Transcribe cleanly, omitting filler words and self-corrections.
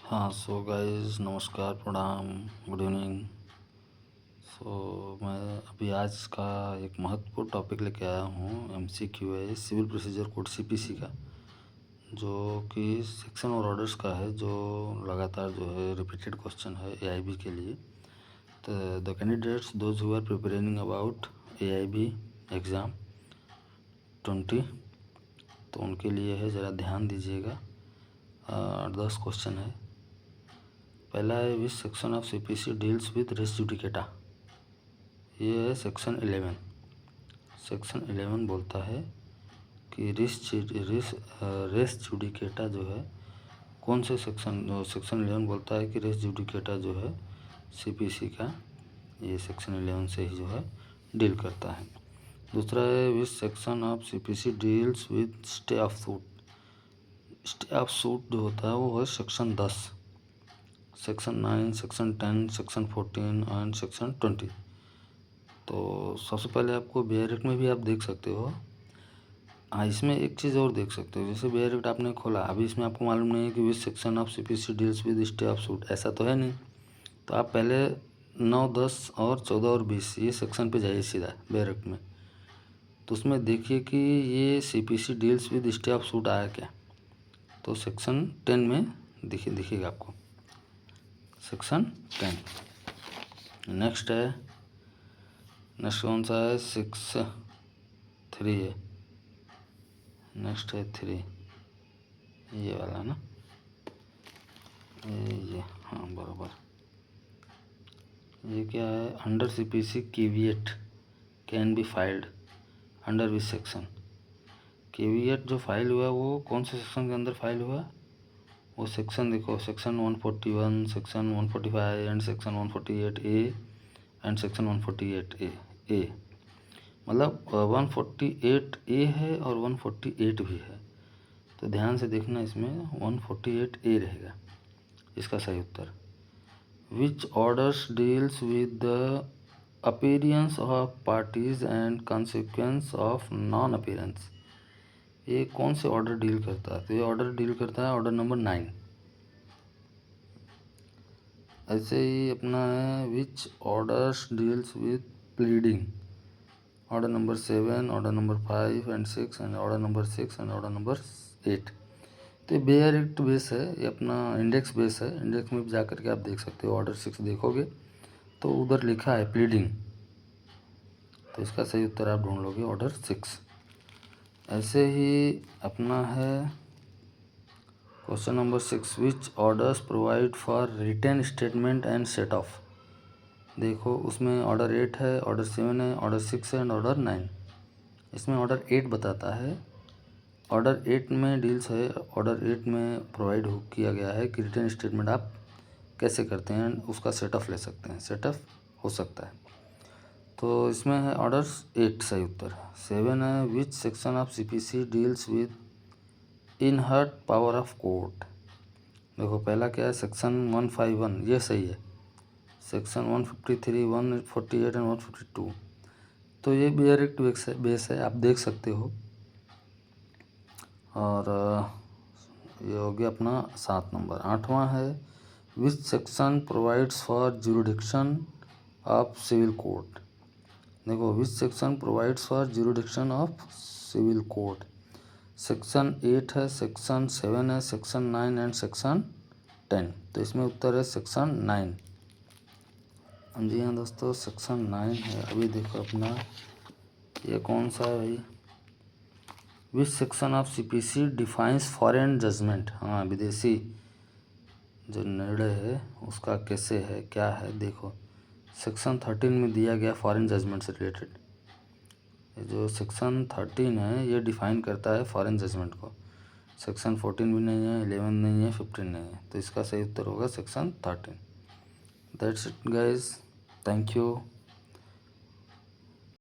हाँ, so guys नमस्कार, प्रणाम, गुड इवनिंग। मैं अभी आज का एक महत्वपूर्ण टॉपिक लेके आया हूँ। एमसीक्यू है, सिविल प्रोसीजर कोड सीपीसी का, जो कि सेक्शन और ऑर्डर्स का है, जो लगातार जो है रिपीटेड क्वेश्चन है एआईबी के लिए। तो the candidates those who are preparing about AIB exam 20, तो उनके लिए है, ज़रा ध्यान दीजिएगा। 10 क्वेश्चन है। पहला है, which section of CPC deals with res judicata. ये है सेक्शन 11। सेक्शन 11 बोलता है कि रेस जुडिकेटा जो है, कौन से सेक्शन 11 बोलता है कि रेस जुडिकेटा जो है सीपीसी का, ये सेक्शन 11 से ही जो है डील करता है। दूसरा है, which section of CPC deals with stay of suit. Stay of suit जो होता है वो है section 10, section 9, section 10, section 14 and section 20। तो सबसे पहले आपको बेयर एक्ट में भी आप देख सकते हो। हाँ, इसमें एक चीज़ और देख सकते हो, जैसे बेयर एक्ट आपने खोला, अभी इसमें आपको मालूम नहीं है कि विच section of CPC deals with stay of suit, ऐसा तो है नहीं। तो आप पहले 9, 10 और 14 और 20 ये सेक्शन पे जाइए सीधा बेयर एक्ट में। तो उसमें देखिए कि ये CPC deals with stay of suit आया क्या। तो सेक्शन 10 में दिखेगा आपको, सेक्शन 10। नेक्स्ट कौन सा है, 3 है। नेक्स्ट है 3, ये वाला ना, ये हाँ बराबर। ये क्या है, under CPC caveat can be filed under which section. Caveat जो फाइल हुआ वो कौन से सेक्शन के अंदर फाइल हुआ, वो सेक्शन देखो, section 141, section 145 and section 148 A and section 148 ए। मतलब 148 ए है और 148 भी है। तो ध्यान से देखना, इसमें 148 ए रहेगा इसका सही उत्तर। Which orders deals with the appearance of parties and consequence of non appearance. ये कौन से ऑर्डर डील करता है, तो ये ऑर्डर डील करता है ऑर्डर नंबर 9। ऐसे ही अपना है, which orders deals with pleading, order number 7, order number 5 and 6 and order number 6 and order number 8। तो ये बेयर एक्ट बेस है, ये अपना इंडेक्स बेस है। इंडेक्स में भी जा करके आप देख सकते हो, ऑर्डर 6 देखोगे तो उधर लिखा है प्लीडिंग, तो इसका सही उत्तर आप ढूंढ लोगे ऑर्डर 6। ऐसे ही अपना है question number 6, which orders provide for written statement and set off. देखो उसमें ऑर्डर 8 है, ऑर्डर 7 है, ऑर्डर 6 है एंड ऑर्डर 9। इसमें ऑर्डर 8 बताता है, ऑर्डर 8 में डील्स है, ऑर्डर 8 में प्रोवाइड किया गया है कि रिटर्न स्टेटमेंट आप कैसे करते हैं, उसका सेट ऑफ ले सकते हैं, सेट ऑफ हो सकता है। तो इसमें है ऑर्डर 8 सही उत्तर। 7 है, which section of CPC deals with inherent power of court. देखो पहला क्या है, सेक्शन 151, ये सही है। सेक्शन 153, 148 एंड 152, तो ये बेयर एक्ट बेस है, आप देख सकते हो। और ये हो गया अपना 7 नंबर। 8वां है, which section provides for jurisdiction of civil court. देखो which section provides for jurisdiction of civil court. Section 8 है, सेक्शन 7 है, सेक्शन 9 एंड सेक्शन 10। तो इसमें उत्तर है सेक्शन 9। जी हाँ दोस्तों, सेक्शन 9 है। अभी देखो अपना ये कौन सा है भाई, which section of CPC defines foreign judgment. हाँ, विदेशी जो निर्णय है उसका कैसे है, क्या है, देखो सेक्शन 13 में दिया गया फॉरेन जजमेंट से रिलेटेड। ये जो सेक्शन 13 है ये डिफाइन करता है फॉरेन जजमेंट को। सेक्शन 14 भी नहीं है, 11 नहीं है, 15 नहीं है, तो इसका सही उत्तर होगा section 13। That's it guys, thank you.